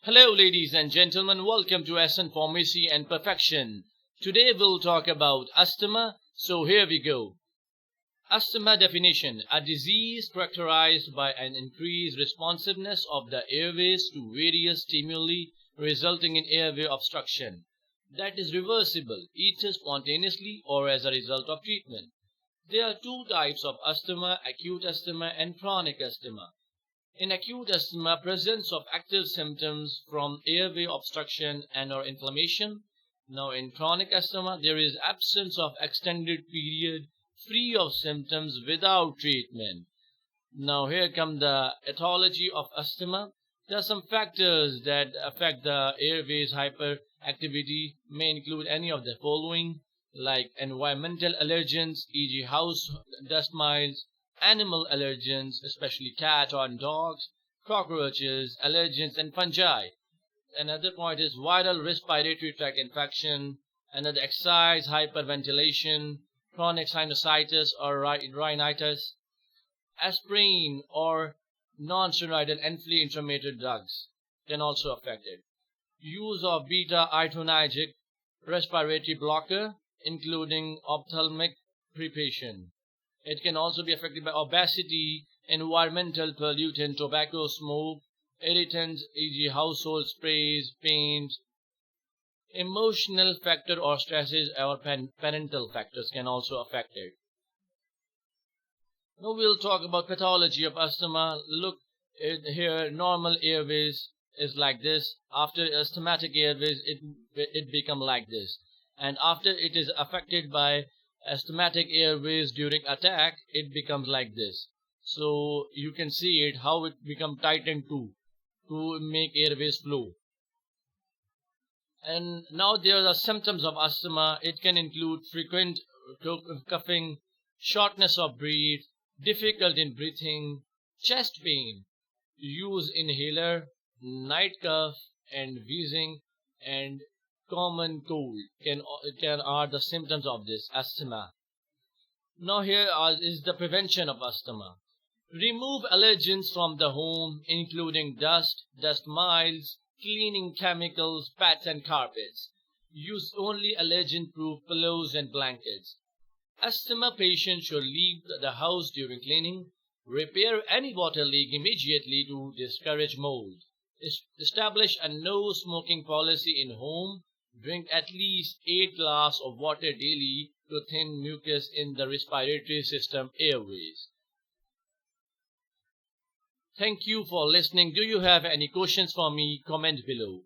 Hello, ladies and gentlemen. Welcome to Asthma Pharmacy and Perfection. Today we'll talk about asthma. So here we go. Asthma definition: a disease characterized by an increased responsiveness of the airways to various stimuli, resulting in airway obstruction. That is reversible, either spontaneously or as a result of treatment. There are two types of asthma: acute asthma and chronic asthma. In acute asthma, presence of active symptoms from airway obstruction and/or inflammation. Now, in chronic asthma, there is absence of extended period free of symptoms without treatment. Now, here come the etiology of asthma. There are some factors that affect the airways hyperactivity, may include any of the following, like environmental allergens, e.g. house dust mites, animal allergens, especially cat or dogs, cockroaches, allergens, and fungi. Another point is viral respiratory tract infection, another exercise, hyperventilation, chronic sinusitis or rhinitis, aspirin or non-steroidal anti-inflammatory drugs can also affect it. Use of beta-adrenergic respiratory blocker, including ophthalmic preparation. It can also be affected by obesity, environmental pollutant, tobacco smoke, irritants, e.g. household sprays, paint. Emotional factor or stresses or parental factors can also affect it. Now we'll talk about pathology of asthma. Look here, normal airways is like this. After asthmatic airways, it become like this. And after it is affected by asthmatic airways during attack, it becomes like this. So you can see it how it become tightened to make airways flow. And now there are symptoms of asthma. It can include frequent coughing, shortness of breath, difficulty in breathing, chest pain. Use inhaler, night cough, and wheezing, and common cold can are the symptoms of this asthma. Now here is the prevention of asthma. Remove allergens from the home, including dust mites, cleaning chemicals, pads and carpets. Use only allergen-proof pillows and blankets. Asthma patients should leave the house during cleaning. Repair any water leak immediately to discourage mold. Establish a no smoking policy in home. Drink at least 8 glasses of water daily to thin mucus in the respiratory system airways. Thank you for listening. Do you have any questions for me? Comment below.